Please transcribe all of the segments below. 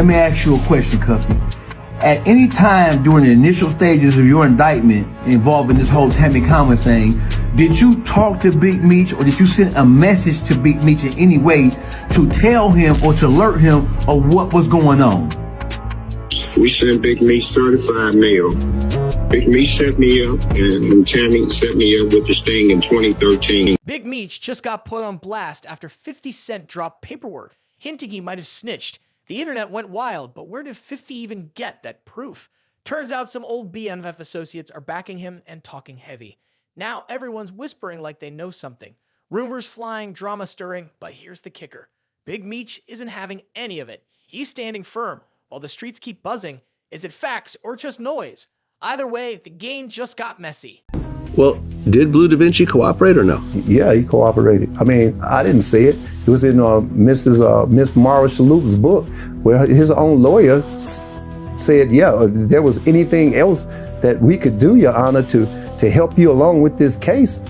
Let me ask you a question, Cuffy. At any time during the initial stages of your indictment involving this whole Tammy Commons thing, did you talk to Big Meech or did you send a message to Big Meech in any way to tell him or to alert him of what was going on? We sent Big Meech certified mail. Big Meech set me up, and Tammy set me up with this thing in 2013. Big Meech just got put on blast after 50 Cent dropped paperwork, hinting he might have snitched. The internet went wild, but where did 50 even get that proof? Turns out some old BMF associates are backing him and talking heavy. Now everyone's whispering like they know something. Rumors flying, drama stirring, but here's the kicker. Big Meech isn't having any of it. He's standing firm, while the streets keep buzzing. Is it facts or just noise? Either way, the game just got messy. Well, did Blue Da Vinci cooperate or no? Yeah, he cooperated. I mean, I didn't say it. It was in Miss Mara Shalhoub's book, where his own lawyer said, yeah, if there was anything else that we could do, Your Honor, to help you along with this case.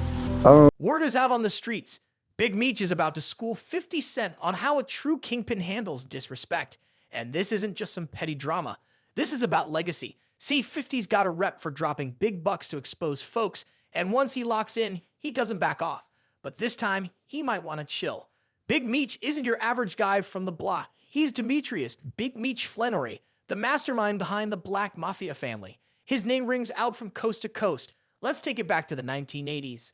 Word is out on the streets. Big Meech is about to school 50 Cent on how a true kingpin handles disrespect. And this isn't just some petty drama. This is about legacy. See, 50's got a rep for dropping big bucks to expose folks, and once he locks in, he doesn't back off. But this time, he might want to chill. Big Meech isn't your average guy from the block. He's Demetrius Big Meech Flannery, the mastermind behind the Black Mafia family. His name rings out from coast to coast. Let's take it back to the 1980s.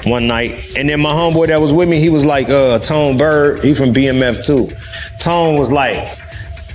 One night, and then my homeboy that was with me, he was like, Tone Bird, he from BMF too. Tone was like,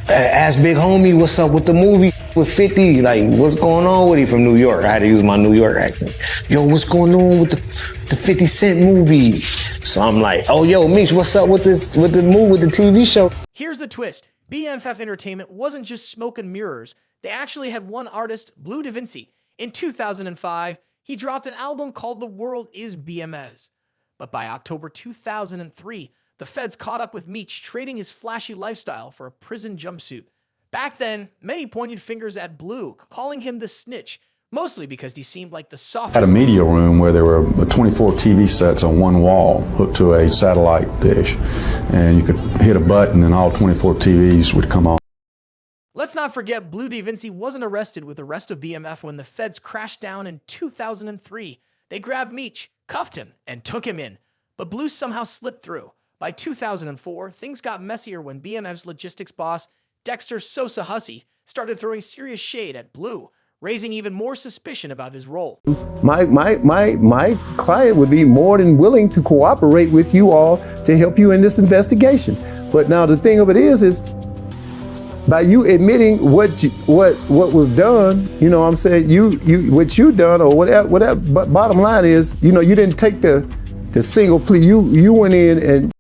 ask Big Homie what's up with the movie with 50, like what's going on with him from New York. I had to use my New York accent. Yo, what's going on with the 50 Cent movie? So I'm like, oh, yo, Meech, what's up with the movie, with the TV show? Here's the twist. BMF Entertainment wasn't just smoke and mirrors. They actually had one artist, Blue Da Vinci. In 2005, he dropped an album called The World Is BMS. But by October 2003, the feds caught up with Meech trading his flashy lifestyle for a prison jumpsuit. Back then, many pointed fingers at Blue, calling him the snitch, mostly because he seemed like the softest. Had a media room where there were 24 TV sets on one wall hooked to a satellite dish, and you could hit a button and all 24 TVs would come on. Let's not forget Blue Da Vinci wasn't arrested with the rest of BMF when the feds crashed down in 2003. They grabbed Meech, cuffed him, and took him in. But Blue somehow slipped through. By 2004, things got messier when BMF's logistics boss, Dexter Sosa Hussey, started throwing serious shade at Blue, raising even more suspicion about his role. My client would be more than willing to cooperate with you all to help you in this investigation. But now the thing of it is by you admitting what was done, you know what I'm saying, what you done or whatever, but bottom line is, you know, you didn't take the single plea. You went in and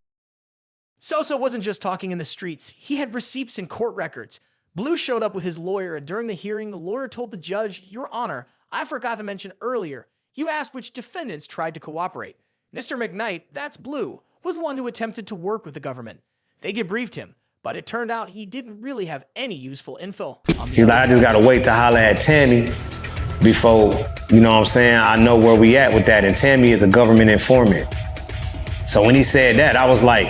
Sosa wasn't just talking in the streets. He had receipts and court records. Blue showed up with his lawyer, and during the hearing, the lawyer told the judge, Your Honor, I forgot to mention earlier, you asked which defendants tried to cooperate. Mr. McKnight, that's Blue, was one who attempted to work with the government. They debriefed him, but it turned out he didn't really have any useful info. I just gotta wait to holler at Tammy before, you know what I'm saying, I know where we at with that, and Tammy is a government informant. So when he said that, I was like,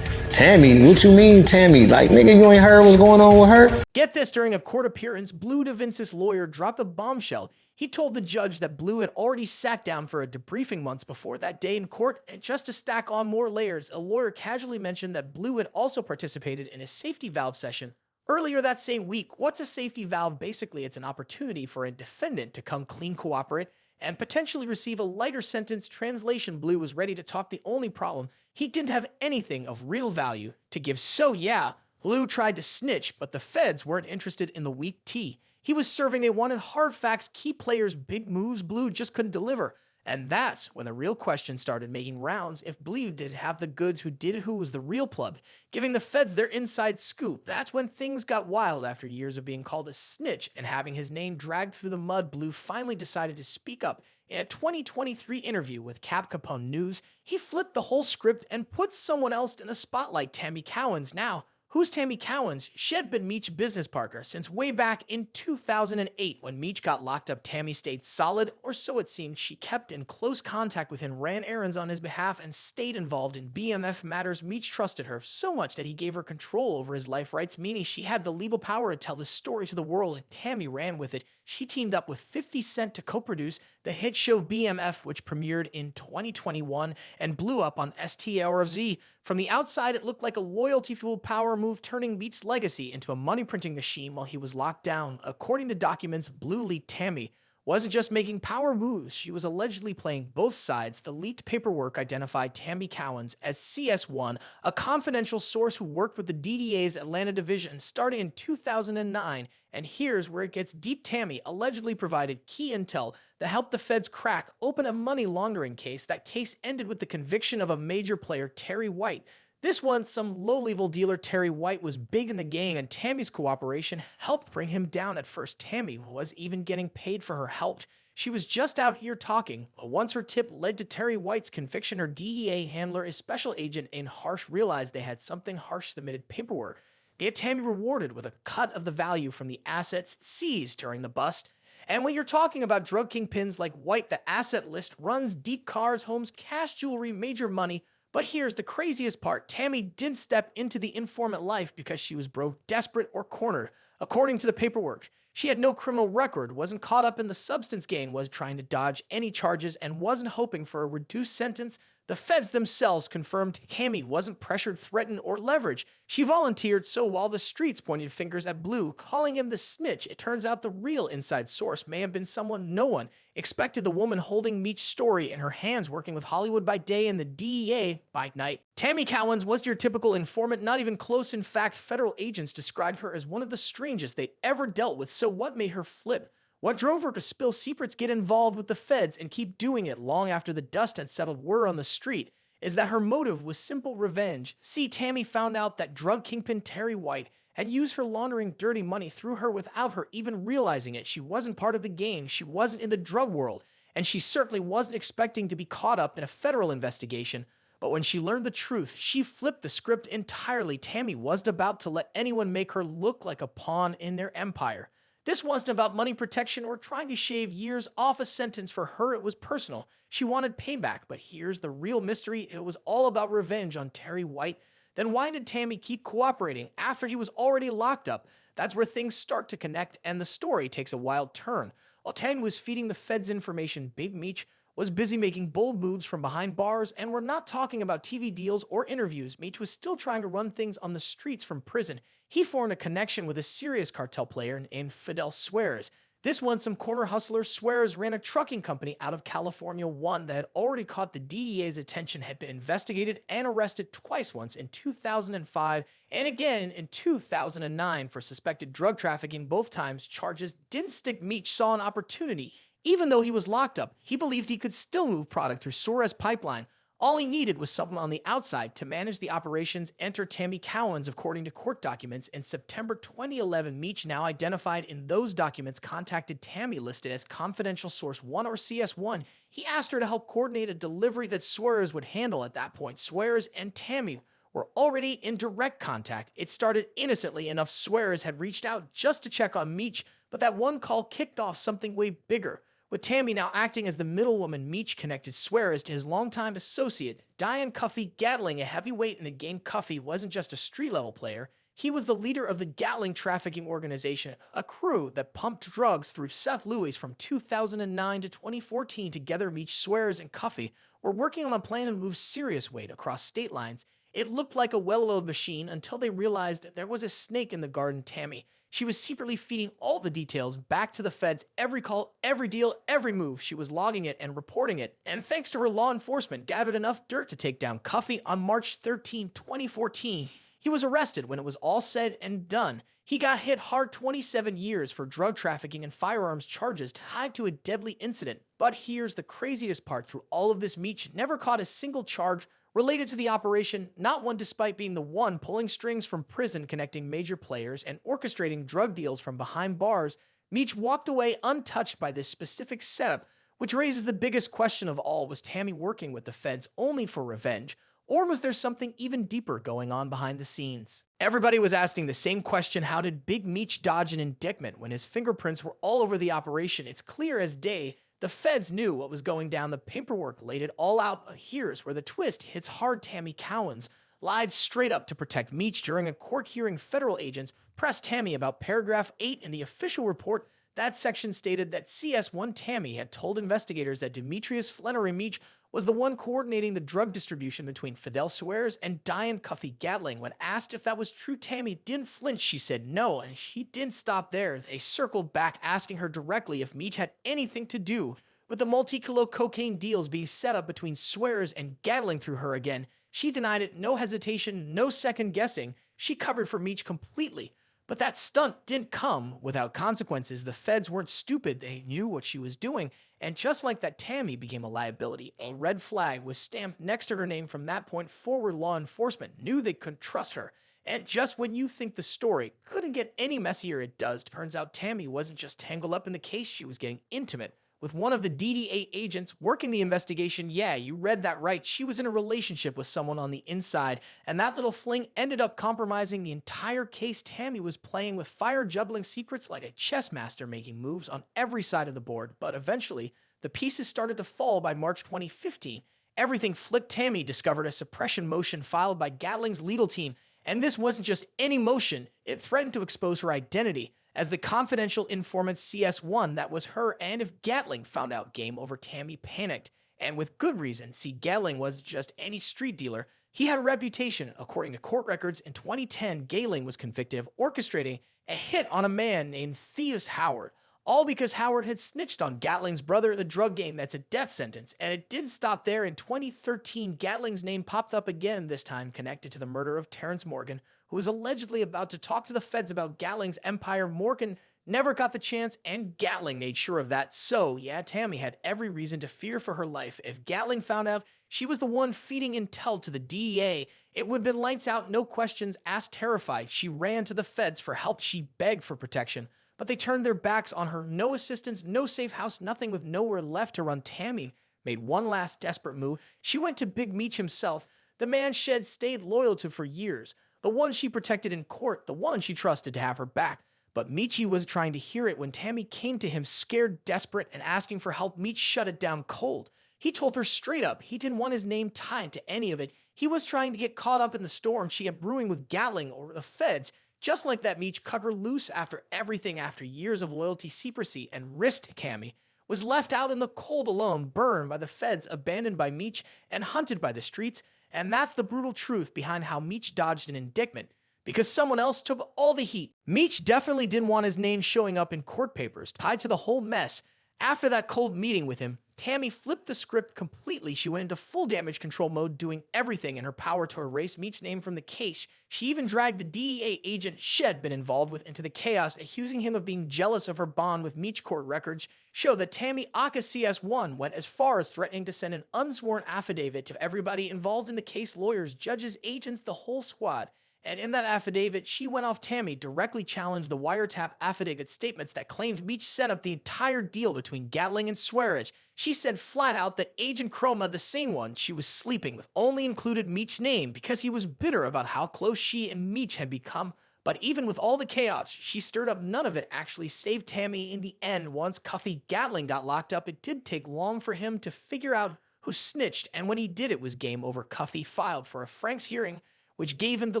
Tammy, what you mean, Tammy? Like, nigga, you ain't heard what's going on with her? Get this, during a court appearance, Blue Da Vinci's lawyer dropped a bombshell. He told the judge that Blue had already sat down for a debriefing months before that day in court, and just to stack on more layers, a lawyer casually mentioned that Blue had also participated in a safety valve session. Earlier that same week, what's a safety valve? Basically, it's an opportunity for a defendant to come clean, cooperate, and potentially receive a lighter sentence. Translation, Blue was ready to talk. The only problem, he didn't have anything of real value to give. So yeah, Blue tried to snitch, but the feds weren't interested in the weak tea. He was serving, they wanted hard facts, key players, big moves. Blue just couldn't deliver. And that's when the real question started making rounds. If Blue did have the goods, who was the real plug, giving the feds their inside scoop. That's when things got wild. After years of being called a snitch and having his name dragged through the mud, Blue finally decided to speak up. In a 2023 interview with Cap Capone News, he flipped the whole script and put someone else in the spotlight, Tammy Cowan's now. Who's Tammy Cowens? She had been Meech's business partner since way back in 2008 when Meech got locked up. Tammy stayed solid, or so it seemed. She kept in close contact with him, ran errands on his behalf, and stayed involved in BMF matters. Meech trusted her so much that he gave her control over his life rights, meaning she had the legal power to tell the story to the world, and Tammy ran with it. She teamed up with 50 Cent to co-produce the hit show BMF, which premiered in 2021 and blew up on STLRZ. From the outside, it looked like a loyalty-fueled power move, turning Meech's legacy into a money-printing machine while he was locked down. According to documents, Blue leaked Tammy wasn't just making power moves, she was allegedly playing both sides. The leaked paperwork identified Tammy Cowens as CS1, a confidential source who worked with the DDA's Atlanta division starting in 2009. And here's where it gets deep. Tammy allegedly provided key intel that helped the feds crack open a money laundering case. That case ended with the conviction of a major player, Terry White. This one, some low-level dealer Terry White was big in the gang, and Tammy's cooperation helped bring him down. At first, Tammy was even getting paid for her help. She was just out here talking, but once her tip led to Terry White's conviction, her DEA handler, a special agent in Harsh, realized they had something. Harsh submitted paperwork. They had Tammy rewarded with a cut of the value from the assets seized during the bust. And when you're talking about drug kingpins like White, the asset list runs deep: cars, homes, cash, jewelry, major money. But here's the craziest part. Tammy didn't step into the informant life because she was broke, desperate, or cornered. According to the paperwork, she had no criminal record, wasn't caught up in the substance game, was trying to dodge any charges, and wasn't hoping for a reduced sentence. The feds themselves confirmed Tammy wasn't pressured, threatened, or leveraged. She volunteered, so while the streets pointed fingers at Blue, calling him the snitch, it turns out the real inside source may have been someone no one expected. The woman holding Meech's story in her hands, working with Hollywood by day and the DEA by night. Tammy Cowens was your typical informant, not even close. In fact, federal agents described her as one of the strangest they'd ever dealt with. So what made her flip? What drove her to spill secrets, get involved with the feds, and keep doing it long after the dust had settled? Word on the street is that her motive was simple revenge. See, Tammy found out that drug kingpin Terry White had used her laundering dirty money through her without her even realizing it. She wasn't part of the gang, she wasn't in the drug world, and she certainly wasn't expecting to be caught up in a federal investigation. But when she learned the truth, she flipped the script entirely. Tammy wasn't about to let anyone make her look like a pawn in their empire. This wasn't about money protection or trying to shave years off a sentence. For her, it was personal. She wanted payback. But here's the real mystery. It was all about revenge on Terry White. Then why did Tammy keep cooperating after he was already locked up? That's where things start to connect, and the story takes a wild turn. While Tammy was feeding the feds information, Big Meech was busy making bold moves from behind bars, and we're not talking about TV deals or interviews. Meech was still trying to run things on the streets from prison. He formed a connection with a serious cartel player named Fidel Suarez. This one, some corner hustler. Suarez ran a trucking company out of California, one that had already caught the DEA's attention, had been investigated and arrested twice, once in 2005 and again in 2009 for suspected drug trafficking. Both times, charges didn't stick. Meech saw an opportunity. Even though he was locked up, he believed he could still move product through Suarez pipeline. All he needed was someone on the outside to manage the operations. Enter Tammy Cowens. According to court documents, in September 2011, Meech, now identified in those documents, contacted Tammy, listed as confidential source 1 or CS1. He asked her to help coordinate a delivery that Suarez would handle. At that point, Suarez and Tammy were already in direct contact. It started innocently enough. Suarez had reached out just to check on Meech, but that one call kicked off something way bigger. With Tammy now acting as the middlewoman, Meech connected Suarez to his longtime associate, Diane Cuffy Gatling, a heavyweight in the game. Cuffy wasn't just a street-level player. He was the leader of the Gatling trafficking organization, a crew that pumped drugs through Seth Louis from 2009 to 2014. Together, Meech, Suarez, and Cuffy were working on a plan to move serious weight across state lines. It looked like a well-oiled machine until they realized there was a snake in the garden. Tammy, she was secretly feeding all the details back to the feds. Every call, every deal, every move. She was logging it and reporting it. And thanks to her, law enforcement gathered enough dirt to take down Cuffy. On March 13, 2014, he was arrested. When it was all said and done, he got hit hard. 27 years for drug trafficking and firearms charges tied to a deadly incident. But here's the craziest part. Through all of this, Meech never caught a single charge related to the operation, not one, despite being the one pulling strings from prison, connecting major players, and orchestrating drug deals from behind bars. Meech walked away untouched by this specific setup, which raises the biggest question of all. Was Tammy working with the feds only for revenge? Or was there something even deeper going on behind the scenes? Everybody was asking the same question: how did Big Meech dodge an indictment when his fingerprints were all over the operation? It's clear as day. The feds knew what was going down. The paperwork laid it all out. But here's where the twist hits hard. Tammy Cowens lied straight up to protect Meech. During a court hearing, federal agents pressed Tammy about paragraph 8 in the official report. That section stated that CS1 Tammy had told investigators that Demetrius Flannery Meech was the one coordinating the drug distribution between Fidel Suarez and Diane Cuffy Gatling. When asked if that was true, Tammy didn't flinch. She said no, and she didn't stop there. They circled back, asking her directly if Meech had anything to do with the multi-kilo cocaine deals being set up between Suarez and Gatling through her again. She denied it, no hesitation, no second guessing. She covered for Meech completely. But that stunt didn't come without consequences. The feds weren't stupid. They knew what she was doing. And just like that, Tammy became a liability. A red flag was stamped next to her name. From that point forward, law enforcement knew they couldn't trust her. And just when you think the story couldn't get any messier, it does. Turns out Tammy wasn't just tangled up in the case, she was getting intimate with one of the DDA agents working the investigation. Yeah, you read that right. She was in a relationship with someone on the inside, and that little fling ended up compromising the entire case. Tammy was playing with fire juggling secrets like a chess master, making moves on every side of the board. But eventually, the pieces started to fall. By March 2015. Everything flipped. Tammy discovered a suppression motion filed by Gatling's legal team. And this wasn't just any motion, it threatened to expose her identity as the confidential informant CS1 that was her. And if Gatling found out, game over. Tammy panicked, and with good reason. See, Gatling wasn't just any street dealer. He had a reputation. According to court records, in 2010, Gatling was convicted of orchestrating a hit on a man named Theus Howard, all because Howard had snitched on Gatling's brother in the drug game. That's a death sentence. And it didn't stop there. In 2013, Gatling's name popped up again, this time connected to the murder of Terrence Morgan, who was allegedly about to talk to the feds about Gatling's empire. Morgan never got the chance, and Gatling made sure of that. So, yeah, Tammy had every reason to fear for her life. If Gatling found out she was the one feeding intel to the DEA, it would have been lights out, no questions asked. Terrified, she ran to the feds for help. She begged for protection, but they turned their backs on her. No assistance, no safe house, nothing. With nowhere left to run, Tammy made one last desperate move. She went to Big Meech himself, the man she had stayed loyal to for years, the one she protected in court, the one she trusted to have her back. But Meechy was trying to hear it. When Tammy came to him, scared, desperate, and asking for help, Meech shut it down cold. He told her straight up he didn't want his name tied to any of it. He was trying to get caught up in the storm she had brewing with Gatling or the feds. Just like that, Meech cut her loose after everything. After years of loyalty, secrecy, and risk, Tammy was left out in the cold alone, burned by the feds, abandoned by Meech, and hunted by the streets. And that's the brutal truth behind how Meech dodged an indictment, because someone else took all the heat. Meech definitely didn't want his name showing up in court papers tied to the whole mess. After that cold meeting with him, Tammy flipped the script completely. She went into full damage control mode, doing everything in her power to erase Meech's name from the case. She even dragged the DEA agent she'd been involved with into the chaos, accusing him of being jealous of her bond with Meech. Court records show that Tammy Aka CS1 went as far as threatening to send an unsworn affidavit to everybody involved in the case: lawyers, judges, agents, the whole squad. And in that affidavit, she went off. Tammy directly challenged the wiretap affidavit statements that claimed Meech set up the entire deal between Gatling and Suarez. She said flat out that Agent Chroma, the same one she was sleeping with, only included Meech's name because he was bitter about how close she and Meech had become. But even with all the chaos she stirred up, none of it actually saved Tammy in the end. Once Cuffy Gatling got locked up, it did take long for him to figure out who snitched, and when he did, it was game over. Cuffy filed for a Frank's hearing, which gave him the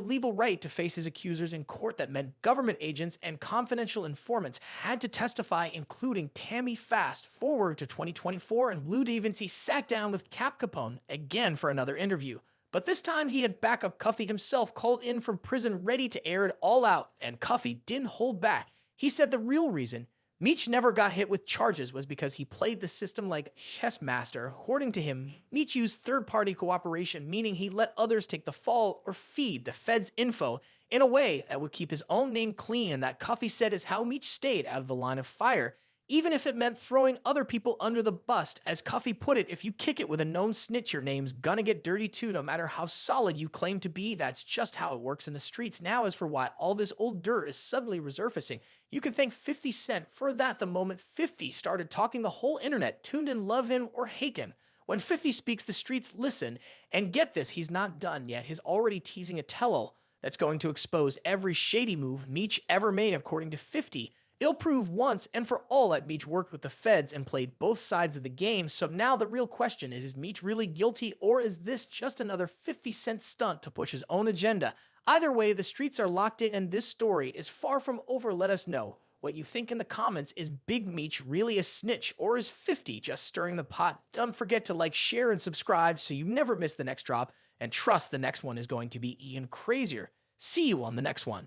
legal right to face his accusers in court. That meant government agents and confidential informants had to testify, including Tammy. Fast forward to 2024, and Blue DaVinci sat down with Cap Capone again for another interview. But this time he had backup Cuffy himself called in from prison, ready to air it all out, and Cuffy didn't hold back. He said the real reason Meech never got hit with charges was because he played the system like chess master. According to him, Meech used third-party cooperation, meaning he let others take the fall or feed the feds info in a way that would keep his own name clean, and that, Cuffy said, is how Meech stayed out of the line of fire, even if it meant throwing other people under the bus. As Cuffy put it, if you kick it with a known snitch, your name's gonna get dirty too, no matter how solid you claim to be. That's just how it works in the streets. Now, as for why all this old dirt is suddenly resurfacing, you can thank 50 Cent for that. The moment 50 started talking, the whole internet tuned in, love him or hate him. When 50 speaks, the streets listen. And get this, he's not done yet. He's already teasing a tell-all that's going to expose every shady move Meech ever made, according to 50. It'll prove once and for all that Meech worked with the feds and played both sides of the game. So now the real question is Meech really guilty, or is this just another 50-cent stunt to push his own agenda? Either way, the streets are locked in and this story is far from over. Let us know what you think in the comments. Is Big Meech really a snitch, or is 50 just stirring the pot? Don't forget to like, share, and subscribe so you never miss the next drop, and trust the next one is going to be even crazier. See you on the next one.